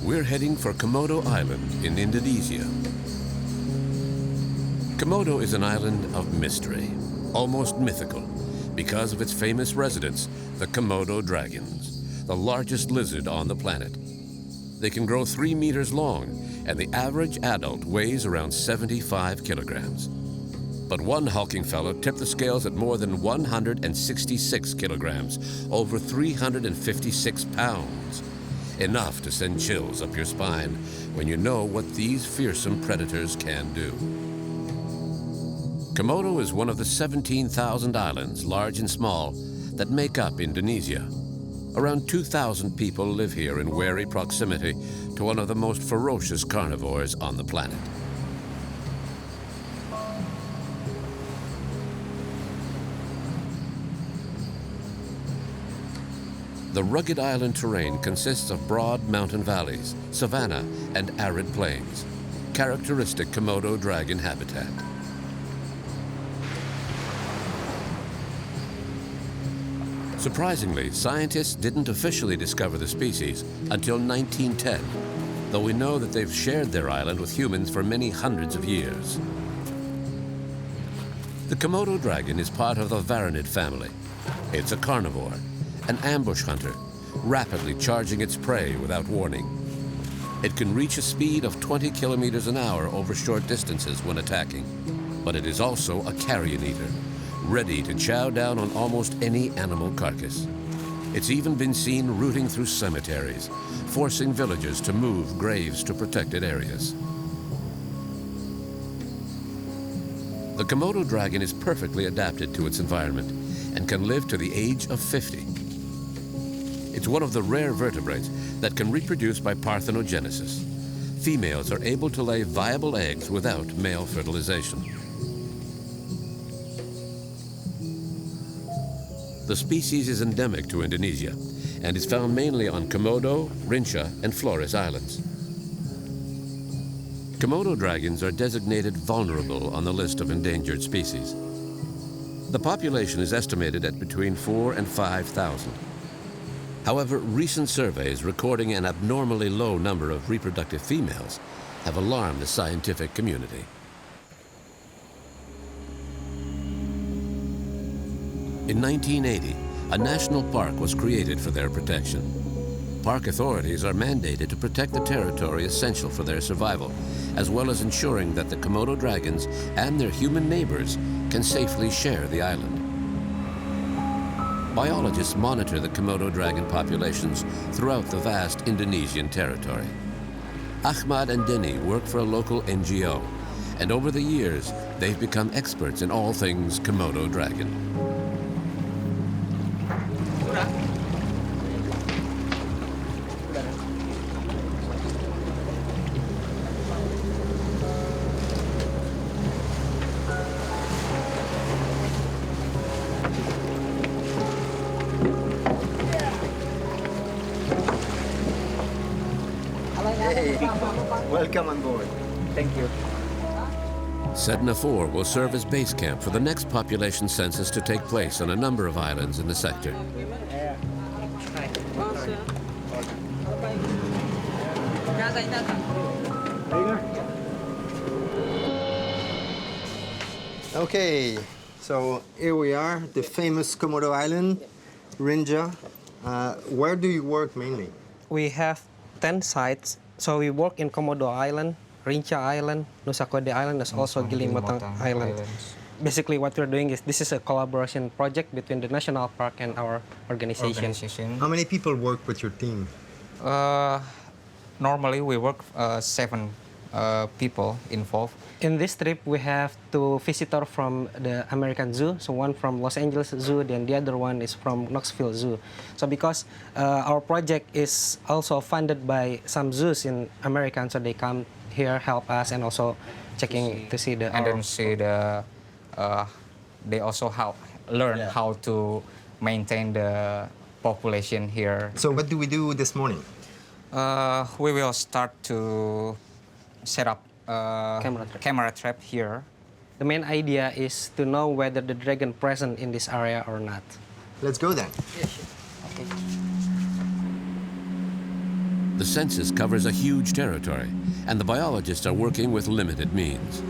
We're heading for Komodo Island in Indonesia. Komodo is an island of mystery, almost mythical, because of its famous residents, the Komodo dragons, the largest lizard on the planet. They can grow 3 meters long, and the average adult weighs around 75 kilograms. But one hulking fellow tipped the scales at more than 166 kilograms, over 356 pounds. Enough to send chills up your spine when you know what these fearsome predators can do. Komodo is one of the 17,000 islands, large and small, that make up Indonesia. Around 2,000 people live here in wary proximity to one of the most ferocious carnivores on the planet. The rugged island terrain consists of broad mountain valleys, savanna, and arid plains, characteristic Komodo dragon habitat. Surprisingly, scientists didn't officially discover the species until 1910, though we know that they've shared their island with humans for many hundreds of years. The Komodo dragon is part of the varanid family. It's a carnivore, an ambush hunter, rapidly charging its prey without warning. It can reach a speed of 20 kilometers an hour over short distances when attacking, but it is also a carrion eater, ready to chow down on almost any animal carcass. It's even been seen rooting through cemeteries, forcing villagers to move graves to protected areas. The Komodo dragon is perfectly adapted to its environment and can live to the age of 50. It's one of the rare vertebrates that can reproduce by parthenogenesis. Females are able to lay viable eggs without male fertilization. The species is endemic to Indonesia and is found mainly on Komodo, Rinca, and Flores Islands. Komodo dragons are designated vulnerable on the list of endangered species. The population is estimated at between 4,000 and 5,000. However, recent surveys recording an abnormally low number of reproductive females have alarmed the scientific community. In 1980, a national park was created for their protection. Park authorities are mandated to protect the territory essential for their survival, as well as ensuring that the Komodo dragons and their human neighbors can safely share the island. Biologists monitor the Komodo dragon populations throughout the vast Indonesian territory. Ahmad and Denny work for a local NGO, and over the years, they've become experts in all things Komodo dragon. Welcome on board. Thank you. Sedna 4 will serve as base camp for the next population census to take place on a number of islands in the sector. Okay, so here we are, the famous Komodo Island, Rinca. Where do you work mainly? We have 10 sites. So we work in Komodo Island, Rinca Island, Nusa Kode Island, and also Gilimotang Island. Basically what we're doing is this is a collaboration project between the national park and our organization. How many people work with your team? Normally we work 7 people involved. In this trip, we have 2 visitors from the American Zoo. So one from Los Angeles Zoo, then the other one is from Knoxville Zoo. So because our project is also funded by some zoos in America, so they come here, help us, and also checking to see the... And then see the... they also learn how to maintain the population here. So what do we do this morning? We will start to set up camera trap here. The main idea is to know whether the dragon present in this area or not. Let's go then. Yeah, sure. Okay. The census covers a huge territory, and the biologists are working with limited means.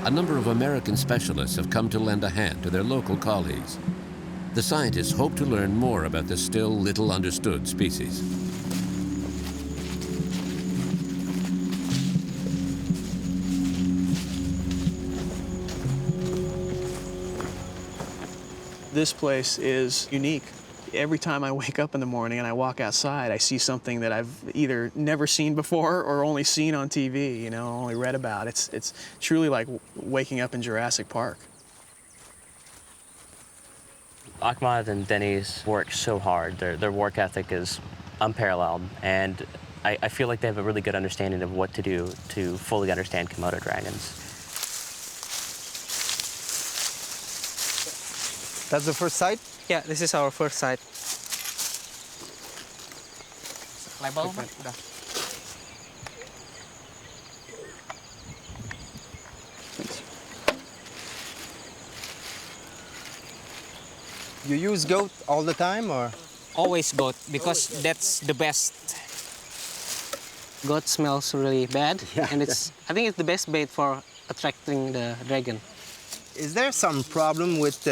A number of American specialists have come to lend a hand to their local colleagues. The scientists hope to learn more about this still little understood species. This place is unique. Every time I wake up in the morning and I walk outside, I see something that I've either never seen before or only seen on TV, you know, only read about. It's truly like waking up in Jurassic Park. Ahmad and Denny's work so hard. Their work ethic is unparalleled, and I feel like they have a really good understanding of what to do to fully understand Komodo dragons. That's the first site? Yeah, this is our first site. Label, Mas? Udah. You use goat all the time, or? Always goat, because that's the best. Goat smells really bad, Yeah. and I think it's the best bait for attracting the dragon. Is there some problem with,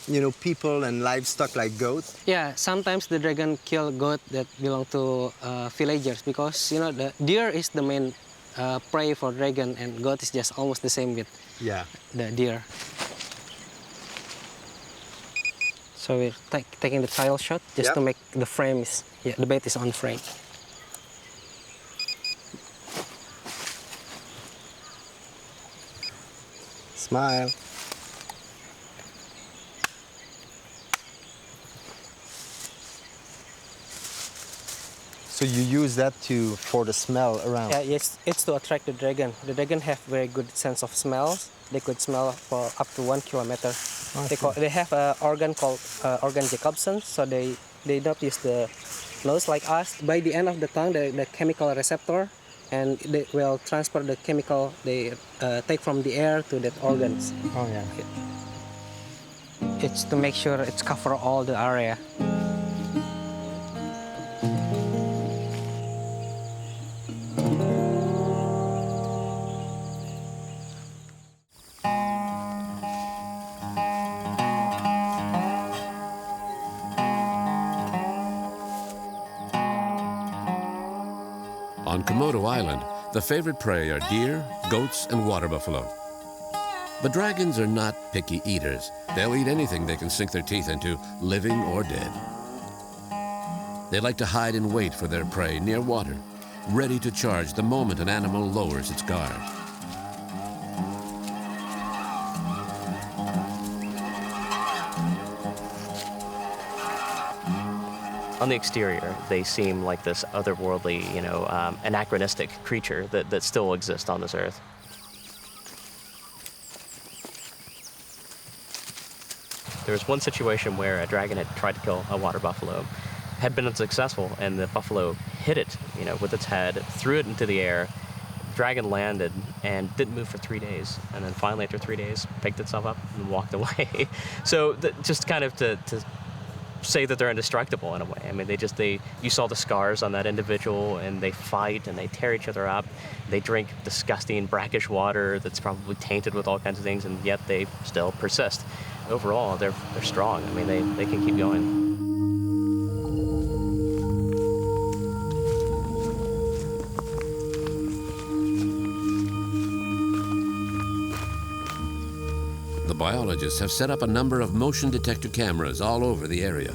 you know, people and livestock like goats? Yeah, sometimes the dragon kill goat that belong to villagers because, you know, the deer is the main prey for dragon, and goat is just almost the same with Yeah. the deer. So we're taking the trial shot just Yep. to make the frame is, yeah, the bait is on frame. Smile. So you use that for the smell around? Yeah, yes, it's to attract the dragon. The dragon have very good sense of smells. They could smell for up to 1 kilometer. They have an organ called organ Jacobson, so they don't use the nose like us. By the end of the tongue, the chemical receptor, and they will transfer the chemical they take from the air to that organs. Oh, yeah. It's to make sure it's cover all the area. On Komodo Island, the favorite prey are deer, goats, and water buffalo. But dragons are not picky eaters. They'll eat anything they can sink their teeth into, living or dead. They like to hide and wait for their prey near water, ready to charge the moment an animal lowers its guard. On the exterior, they seem like this otherworldly, you know, anachronistic creature that still exists on this earth. There was one situation where a dragon had tried to kill a water buffalo, had been unsuccessful, and the buffalo hit it, you know, with its head, threw it into the air. Dragon landed and didn't move for 3 days, and then finally, after 3 days, picked itself up and walked away. So just kind of to say that they're indestructible in a way. I mean, you saw the scars on that individual, and they fight and they tear each other up. They drink disgusting brackish water that's probably tainted with all kinds of things, and yet they still persist. Overall, they're strong. I mean, they can keep going. The biologists have set up a number of motion detector cameras all over the area.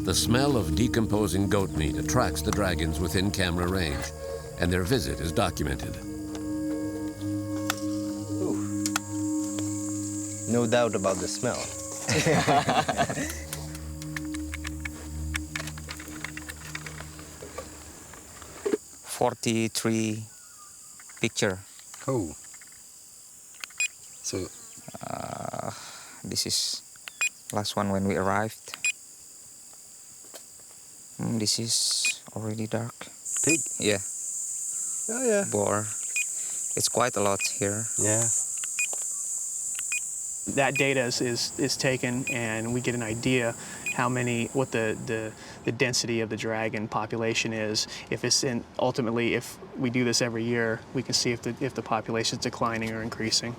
The smell of decomposing goat meat attracts the dragons within camera range, and their visit is documented. Ooh. No doubt about the smell. 43 picture. Oh. So This is last one when we arrived. This is already dark. pig. Yeah, Oh yeah. boar. It's quite a lot here. Yeah. That data is taken, and we get an idea what the density of the dragon population is. If it's ultimately, if we do this every year, we can see if the population is declining or increasing.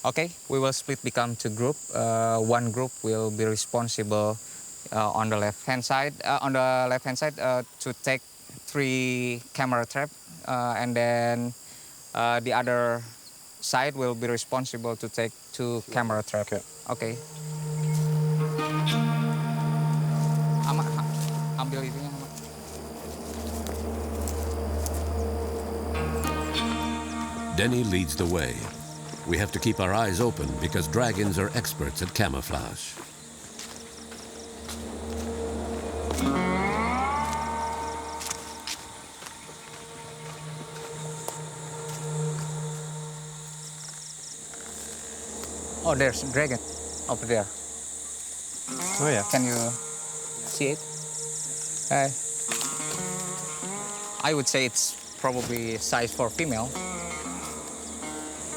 Okay, we will split become two group. One group will be responsible on the left-hand side. To take 3 camera trap, and then the other side will be responsible to take 2 camera trap. Okay. Ambil itunya. Denny leads the way. We have to keep our eyes open because dragons are experts at camouflage. Oh, there's a dragon over there. Oh yeah. Can you see it? I would say it's probably size for female.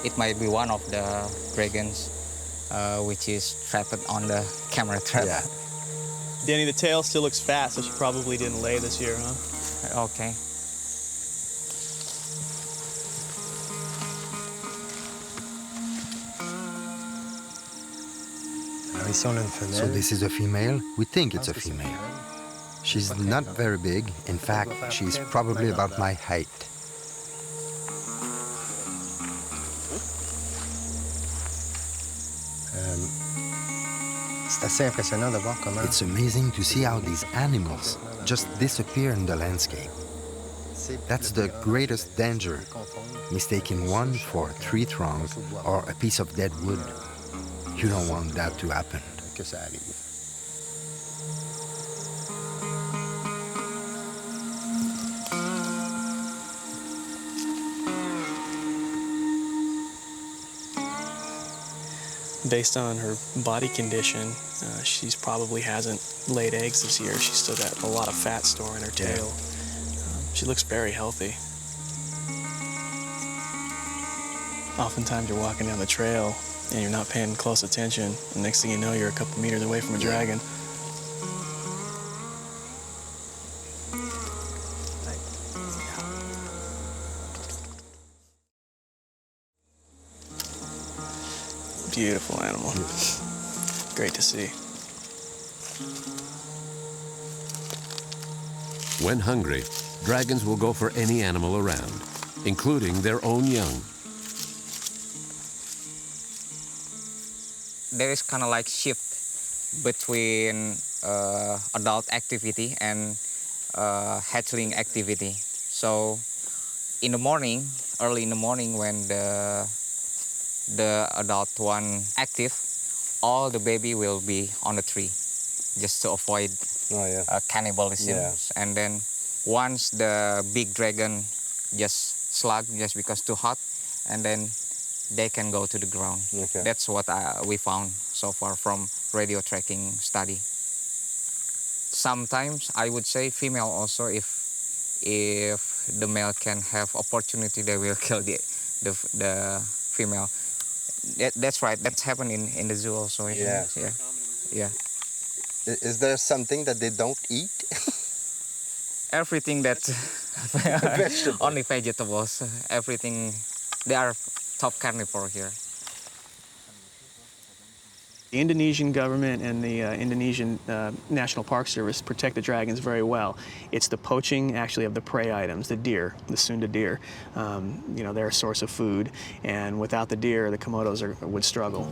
It might be one of the dragons which is trapped on the camera trap. Yeah. Danny, the tail still looks fat, so she probably didn't lay this year, huh? Okay. So this is a female. We think it's a female. She's not very big. In fact, she's probably about my height. It's amazing to see how these animals just disappear in the landscape. That's the greatest danger, mistaking one for a tree trunk or a piece of dead wood. You don't want that to happen. Based on her body condition, she's probably hasn't laid eggs this year. She's still got a lot of fat store in her tail. She looks very healthy. Oftentimes you're walking down the trail and you're not paying close attention, and next thing you know, you're a couple meters away from a dragon. Beautiful animal. Great to see. When hungry, dragons will go for any animal around, including their own young. There is kind of like shift between adult activity and hatchling activity. So in the morning, early in the morning when the adult one active, all the baby will be on the tree just to avoid cannibalism. Yeah. And then once the big dragon just slug just because too hot, and then they can go to the ground. Okay. That's what we found so far from radio tracking study. Sometimes I would say female also, if the male can have opportunity, they will kill the female. That's right. That's happened in the zoo also. Yeah. Yeah. Is there something that they don't eat? Everything that only vegetables. Everything. They are top carnivore here. The Indonesian government and the Indonesian National Park Service protect the dragons very well. It's the poaching, actually, of the prey items, the deer, the Sunda deer. They're a source of food, and without the deer, the Komodos would struggle.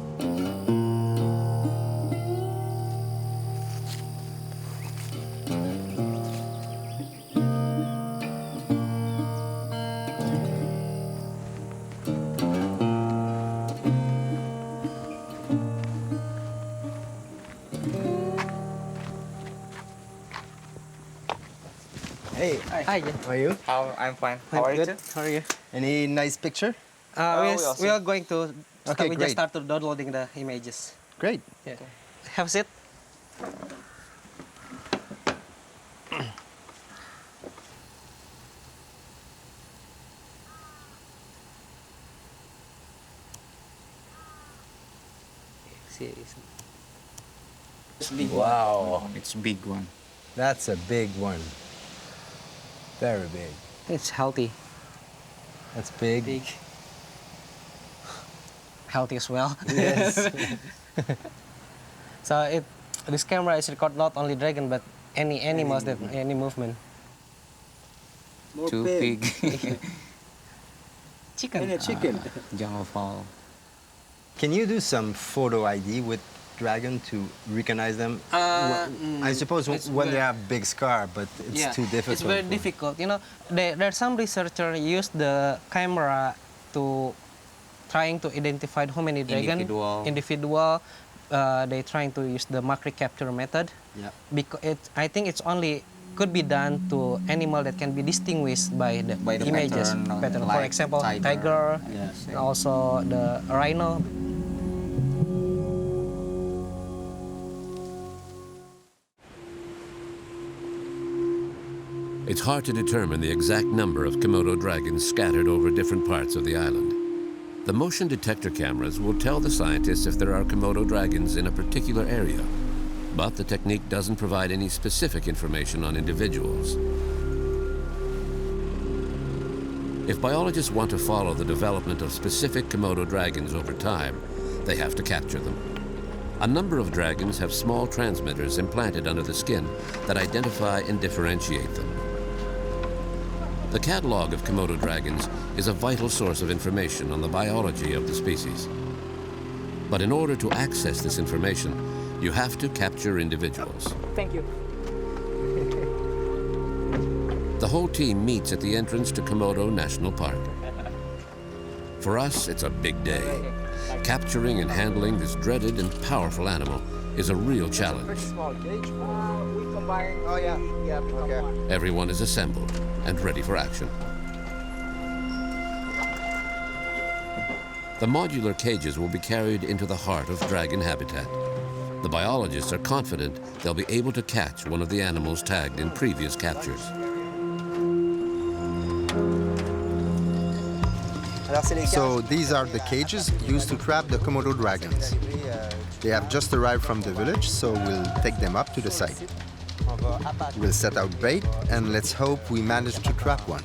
Hey, Hi. how are you? I'm fine. How are you? Good. How are you? Any nice picture? We are going to. Okay, we great. just started downloading the images. Great. Yeah. Have a seat. Wow, It's big one. that's a big one. Very big. It's healthy. That's big. Big. Healthy as well. Yes. So this camera is record not only dragon but any animals that any movement. Too big. Chicken. chicken. Jungle fowl. Can you do some photo ID with dragon to recognize them? I suppose it's when they very- have big scar, but it's too difficult. It's very difficult. You know, there are some researchers use the camera to trying to identify how many dragon individual. They trying to use the mark recapture method. Yeah. Because I think it's only could be done to animal that can be distinguished by the images pattern, For like example, tiger. tiger, Yes. and also the rhino. It's hard to determine the exact number of Komodo dragons scattered over different parts of the island. The motion detector cameras will tell the scientists if there are Komodo dragons in a particular area, but the technique doesn't provide any specific information on individuals. If biologists want to follow the development of specific Komodo dragons over time, they have to capture them. A number of dragons have small transmitters implanted under the skin that identify and differentiate them. The catalog of Komodo dragons is a vital source of information on the biology of the species. But in order to access this information, you have to capture individuals. Thank you. The whole team meets at the entrance to Komodo National Park. For us, it's a big day. Capturing and handling this dreaded and powerful animal is a real challenge. Everyone is assembled and ready for action. The modular cages will be carried into the heart of dragon habitat. The biologists are confident they'll be able to catch one of the animals tagged in previous captures. So these are the cages used to trap the Komodo dragons. They have just arrived from the village, so we'll take them up to the site. We'll set out bait, and let's hope we manage to trap one.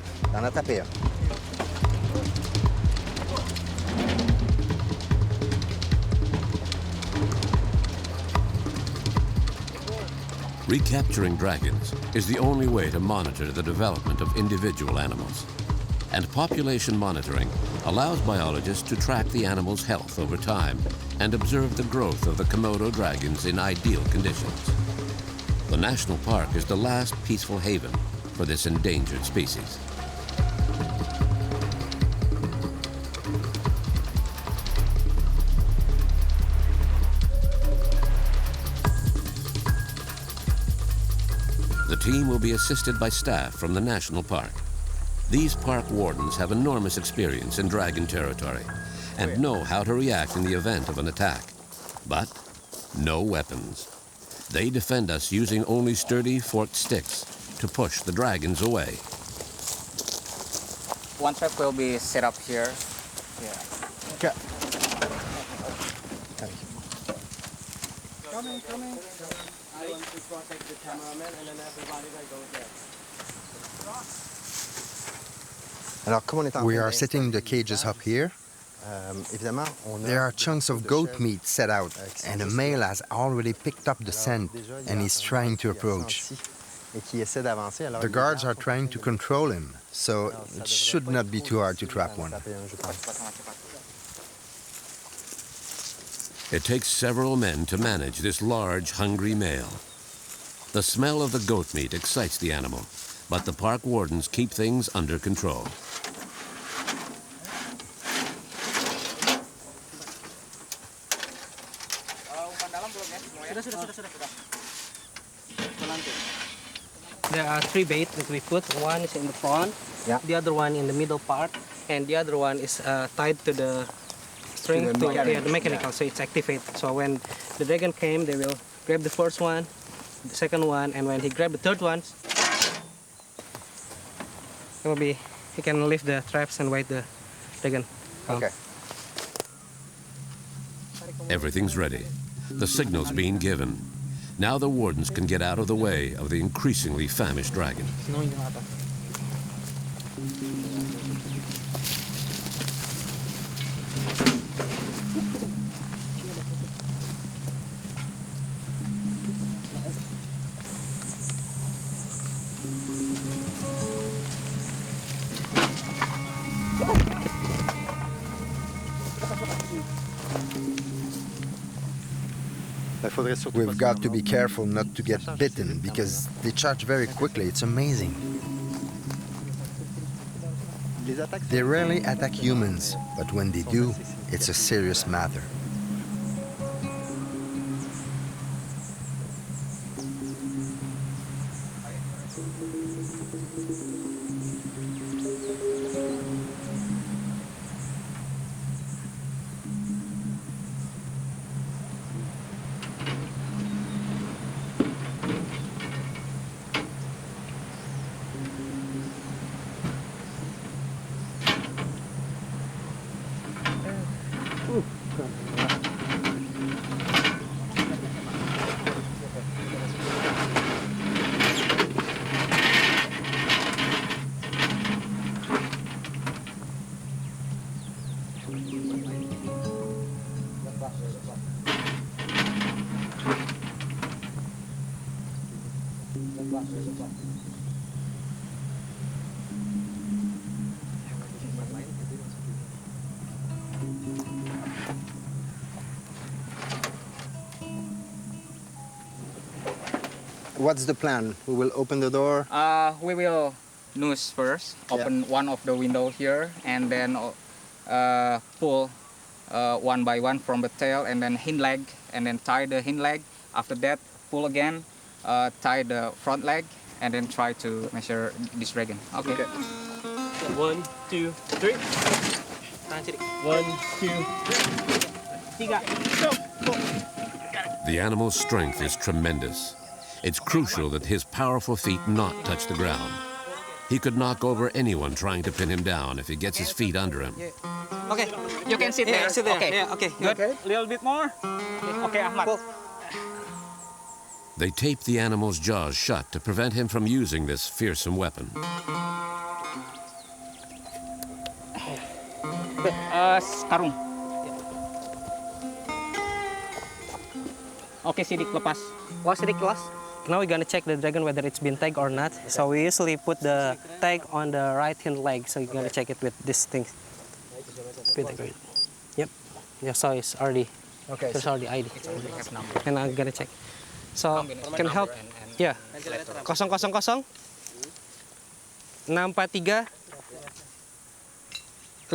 Recapturing dragons is the only way to monitor the development of individual animals. And population monitoring allows biologists to track the animal's health over time and observe the growth of the Komodo dragons in ideal conditions. The national park is the last peaceful haven for this endangered species. The team will be assisted by staff from the national park. These park wardens have enormous experience in dragon territory and know how to react in the event of an attack. But no weapons. They defend us using only sturdy forked sticks to push the dragons away. One trap will be set up here. Okay. We are setting the cages up here. There are chunks of goat meat set out, and a male has already picked up the scent and is trying to approach. The guards are trying to control him, so it should not be too hard to trap one. It takes several men to manage this large, hungry male. The smell of the goat meat excites the animal, but the park wardens keep things under control. There are 3 bait that we put. One is in the front, the other one in the middle part, and the other one is tied to the string, the mechanical, so it's activated. So when the dragon came, they will grab the first one, the second one, and when he grabs the third one, he can lift the traps and wait the dragon come. Okay. Everything's ready. The signal's being given. Now the wardens can get out of the way of the increasingly famished dragon. We've got to be careful not to get bitten because they charge very quickly. It's amazing. They rarely attack humans, but when they do, it's a serious matter. What's the plan? We will open the door. We will noose first, open one of the window here, and then pull one by one from the tail, and then hind leg, and then tie the hind leg. After that, pull again, tie the front leg, and then try to measure this dragon. Okay. 1, 2, 3. 1, 2, 3. Go. The animal's strength is tremendous. It's crucial that his powerful feet not touch the ground. He could knock over anyone trying to pin him down if he gets his feet under him. Okay, you can sit there. Sit there. Okay. Yeah, okay. Good. Okay. A little bit more. Okay, Ahmad. They tape the animal's jaws shut to prevent him from using this fearsome weapon. Karung. Okay, sidik lepas. Sidik kelas. Now we're gonna check the dragon whether it's been tagged or not. So we usually put the tag on the right hind leg. So you're gonna check it with this thing. Yep. Yeah, so it's already. Okay. There's already ID. And I'm gonna check. So can help. Yeah. 000 643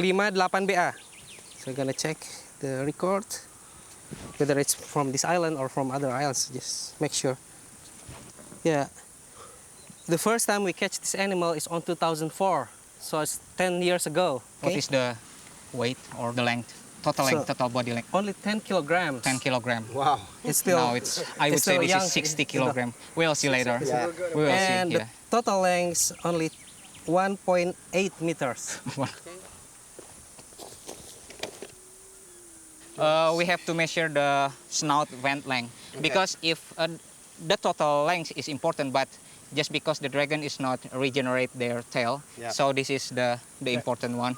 58BA. So we're gonna check the record. Whether it's from this island or from other islands, just make sure. Yeah. The first time we catch this animal is on 2004, so it's 10 years ago. What is the weight or the length? Total length, total body length? Only 10 kilograms. 10 kilogram. Wow. It's still. Now it's. I would say still this young. is 60 kilogram. We'll see later. Yeah. We will And see. the total length is only 1.8 meters. We have to measure the snout vent length because if the total length is important, but just because the dragon is not regenerate their tail, so this is the important one.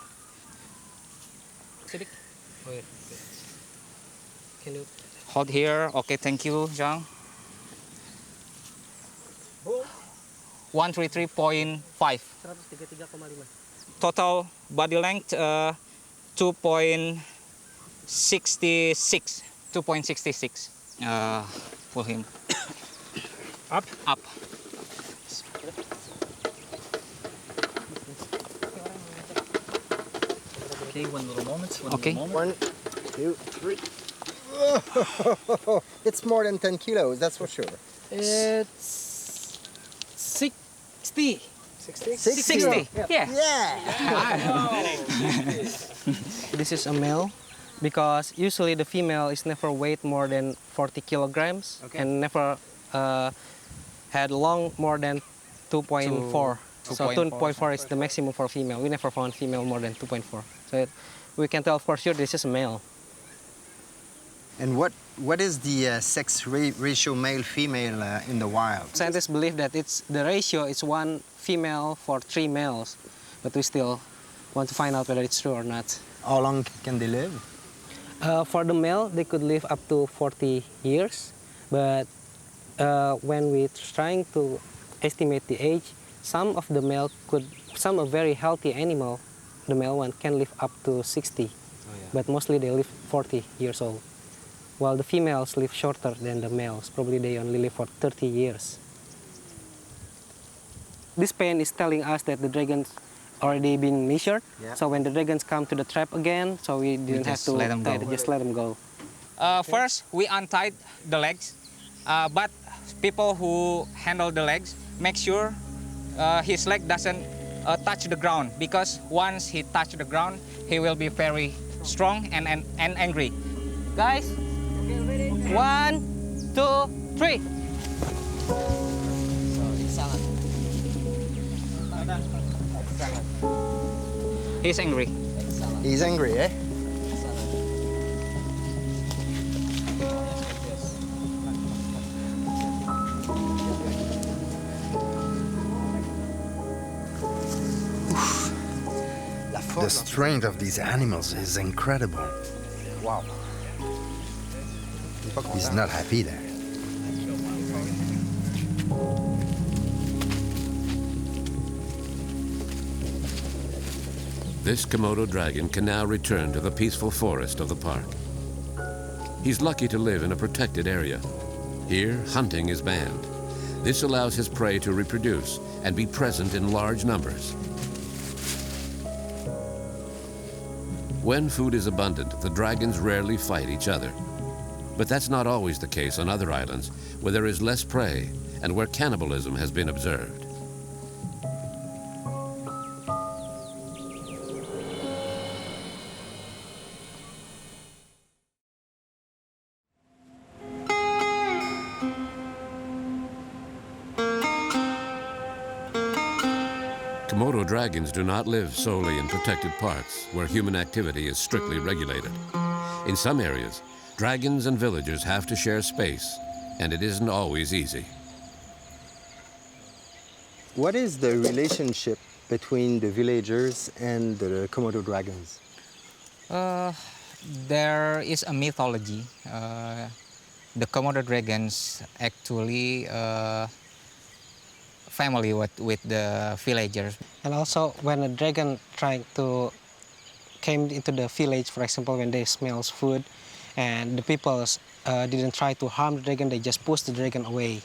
Can you Hold here. Okay, thank you, Zhang. 133.5. Total body length 2.66. 2.66. Pull him. Up. Up. Okay, one little moment. Okay. 1, 2, 3. It's more than 10 kilos, that's for sure. It's 60. 60. Yeah. This is a male because usually the female is never weighed more than 40 kilograms and never had long more than 2.4. So 2.4 is the maximum for female. We never found female more than 2.4. So we can tell for sure this is a male. And what is the sex ratio male-female in the wild? Scientists believe that the ratio is 1 female for 3 males, but we still want to find out whether it's true or not. How long can they live? For the male, they could live up to 40 years, but when we're trying to estimate the age, some a very healthy animal, the male one, can live up to 60, but mostly they live 40 years old. While the females live shorter than the males, probably they only live for 30 years. This pen is telling us that the dragons already been measured, so when the dragons come to the trap again, so we didn't have to tie it, just let them go. First, we untied the legs, but people who handle the legs make sure his leg doesn't touch the ground, because once he touches the ground, he will be very strong and angry. Guys, 1, 2, 3. He's angry. He's angry, eh? The strength of these animals is incredible. Wow. He's not happy there. This Komodo dragon can now return to the peaceful forest of the park. He's lucky to live in a protected area. Here, hunting is banned. This allows his prey to reproduce and be present in large numbers. When food is abundant, the dragons rarely fight each other. But that's not always the case on other islands where there is less prey and where cannibalism has been observed. Komodo dragons do not live solely in protected parks where human activity is strictly regulated. In some areas, dragons and villagers have to share space, and it isn't always easy. What is the relationship between the villagers and the Komodo dragons? There is a mythology. The Komodo dragons actually family with the villagers. And also, when a dragon came into the village, for example, when they smells food, and the people didn't try to harm the dragon, they just pushed the dragon away.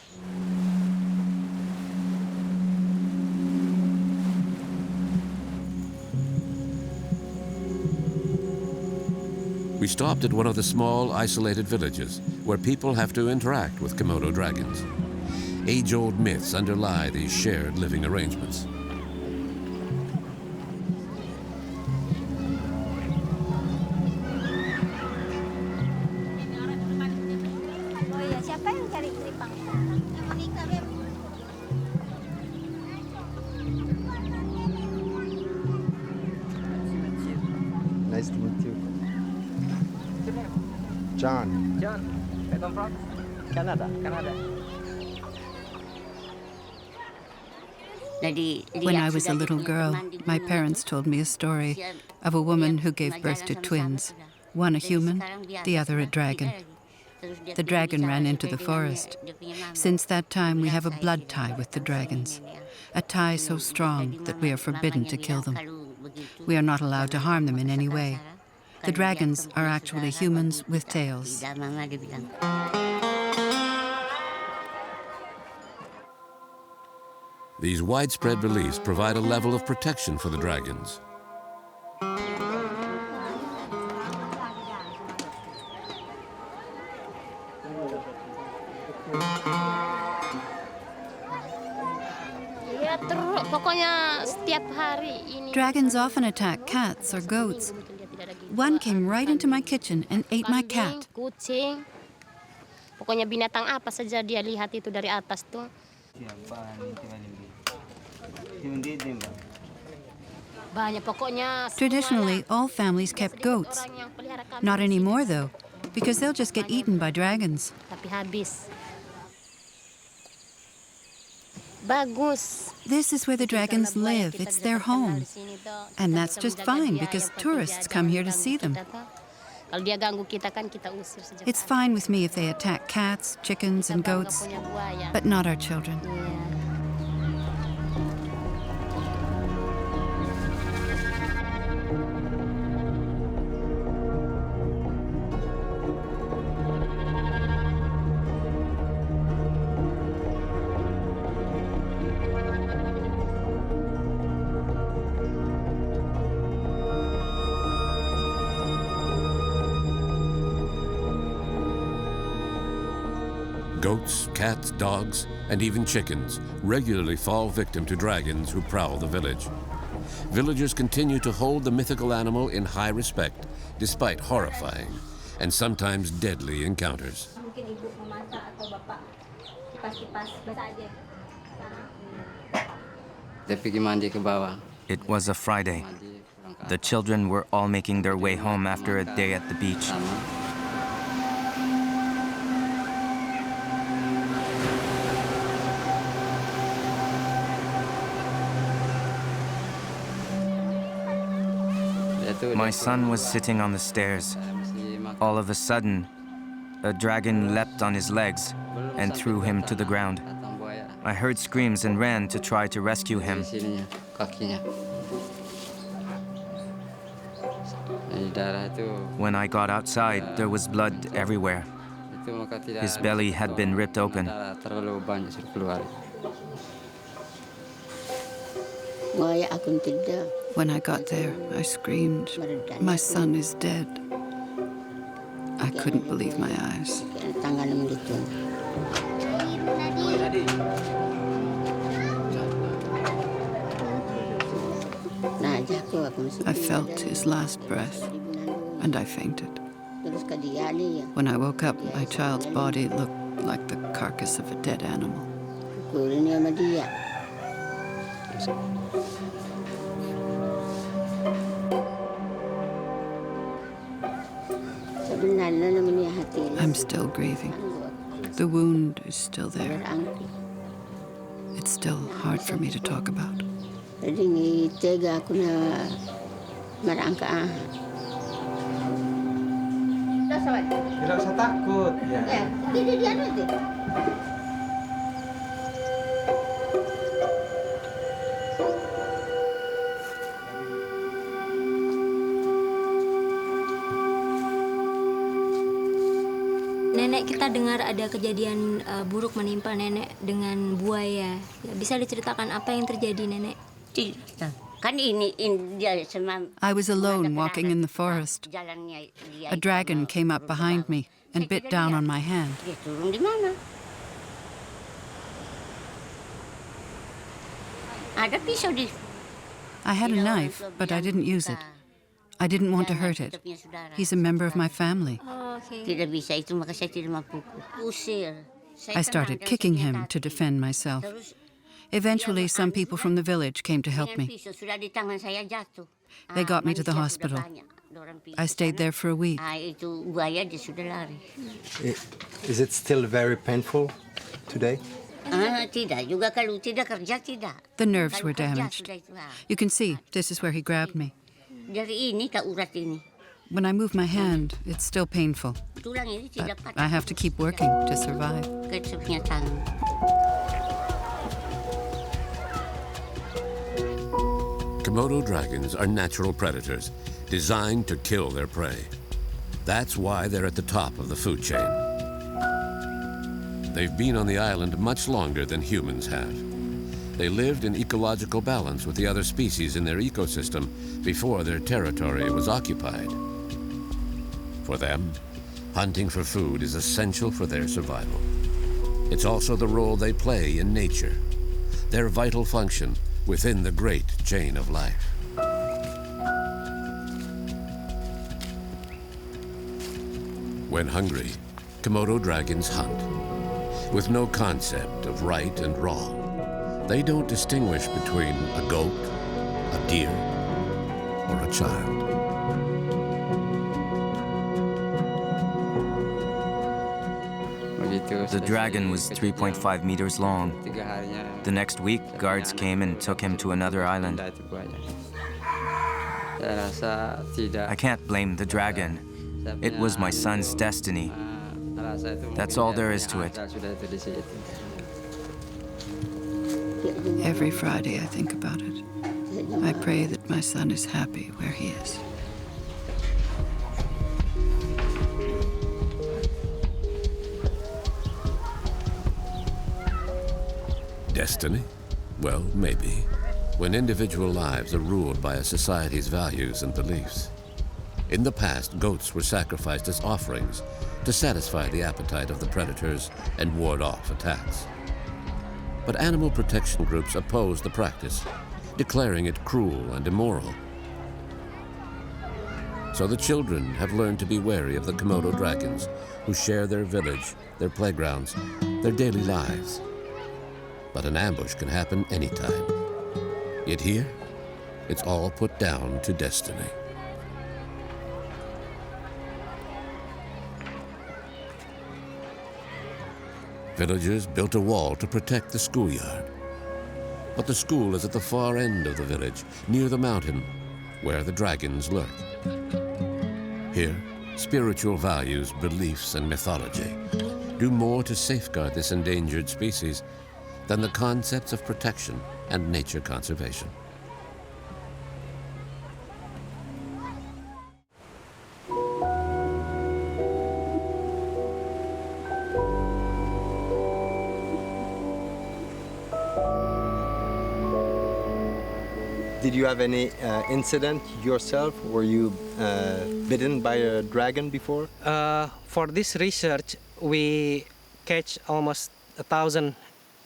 We stopped at one of the small, isolated villages where people have to interact with Komodo dragons. Age-old myths underlie these shared living arrangements. Nice to meet you. John. John, where come from? Canada. When I was a little girl, my parents told me a story of a woman who gave birth to twins, one a human, the other a dragon. The dragon ran into the forest. Since that time, we have a blood tie with the dragons, a tie so strong that we are forbidden to kill them. We are not allowed to harm them in any way. The dragons are actually humans with tails. These widespread beliefs provide a level of protection for the dragons. Dragons often attack cats or goats. One came right into my kitchen and ate my cat. Kucing. Pokoknya binatang apa saja dia lihat itu dari atas tuh. Traditionally, all families kept goats. Not anymore, though. because they'll just get eaten by dragons. Tapi habis. Bagus. This is where the dragons live. It's their home. And that's just fine because tourists come here to see them. Kalau dia ganggu kita kan kita usir sejak. It's fine with me if they attack cats, chickens, and goats, but not our children. Goats, cats, dogs, and even chickens regularly fall victim to dragons who prowl the village. Villagers continue to hold the mythical animal in high respect, despite horrifying and sometimes deadly encounters. It was a Friday. The children were all making their way home after a day at the beach. My son was sitting on the stairs. All of a sudden, a dragon leapt on his legs and threw him to the ground. I heard screams and ran to try to rescue him. When I got outside, there was blood everywhere. His belly had been ripped open. When I got there, I screamed, "My son is dead." I couldn't believe my eyes. I felt his last breath, and I fainted. When I woke up, my child's body looked like the carcass of a dead animal. I'm still grieving. The wound is still there. It's still hard for me to talk about. Tidak usah takut. Nenek, kita dengar ada kejadian buruk menimpa nenek dengan buaya. Bisa diceritakan apa yang terjadi, Nenek? I was alone walking in the forest. A dragon came up behind me and bit down on my hand. I had a knife, but I didn't use it. I didn't want to hurt it. He's a member of my family. I started kicking him to defend myself. Eventually, some people from the village came to help me. They got me to the hospital. I stayed there for a week. Is it still very painful today? The nerves were damaged. You can see, this is where he grabbed me. When I move my hand, it's still painful. But I have to keep working to survive. Komodo dragons are natural predators, designed to kill their prey. That's why they're at the top of the food chain. They've been on the island much longer than humans have. They lived in ecological balance with the other species in their ecosystem before their territory was occupied. For them, hunting for food is essential for their survival. It's also the role they play in nature, their vital function within the great chain of life. When hungry, Komodo dragons hunt. With no concept of right and wrong, they don't distinguish between a goat, a deer, or a child. The dragon was 3.5 meters long. The next week, guards came and took him to another island. I can't blame the dragon. It was my son's destiny. That's all there is to it. Every Friday I think about it. I pray that my son is happy where he is. Destiny? Well, maybe. When individual lives are ruled by a society's values and beliefs. In the past, goats were sacrificed as offerings to satisfy the appetite of the predators and ward off attacks. But animal protection groups oppose the practice, declaring it cruel and immoral. So the children have learned to be wary of the Komodo dragons, who share their village, their playgrounds, their daily lives. But an ambush can happen anytime. Yet here, it's all put down to destiny. Villagers built a wall to protect the schoolyard. But the school is at the far end of the village, near the mountain, where the dragons lurk. Here, spiritual values, beliefs, and mythology do more to safeguard this endangered species than the concepts of protection and nature conservation. Did you have any incident yourself? Were you bitten by a dragon before? For this research, we catch almost 1,000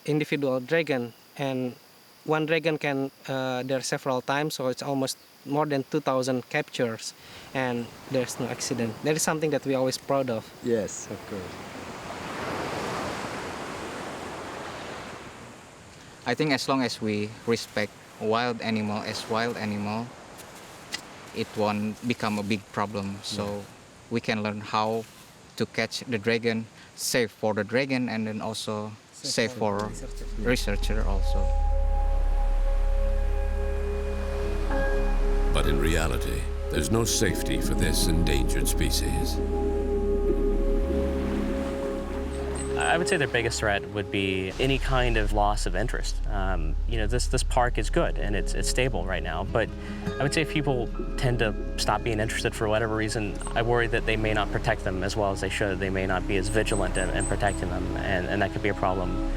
individual dragon, and one dragon can there several times, so it's almost more than 2,000 captures, and there's no accident. That is something that we're always proud of. Yes, of course. I think as long as we respect wild animal as wild animal, it won't become a big problem. So we can learn how to catch the dragon, safe for the dragon, and then also safe for researcher also. But in reality, there's no safety for this endangered species. I would say their biggest threat would be any kind of loss of interest. This park is good and it's stable right now, but I would say if people tend to stop being interested for whatever reason, I worry that they may not protect them as well as they should. They may not be as vigilant in protecting them, and that could be a problem.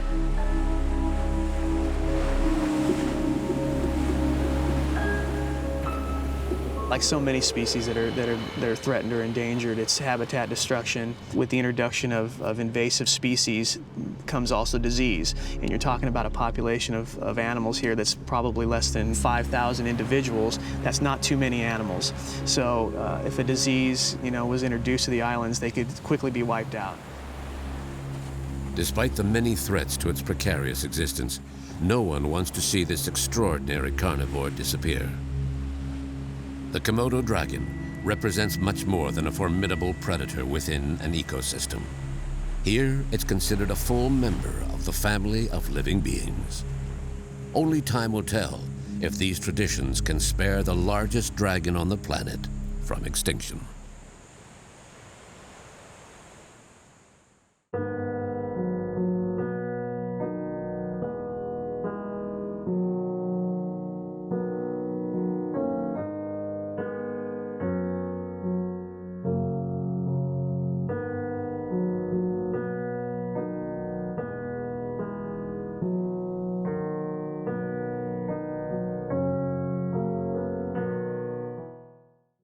Like so many species that are threatened or endangered, it's habitat destruction. With the introduction of invasive species comes also disease. And you're talking about a population of animals here that's probably less than 5,000 individuals. That's not too many animals. So if a disease, was introduced to the islands, they could quickly be wiped out. Despite the many threats to its precarious existence, no one wants to see this extraordinary carnivore disappear. The Komodo dragon represents much more than a formidable predator within an ecosystem. Here, it's considered a full member of the family of living beings. Only time will tell if these traditions can spare the largest dragon on the planet from extinction.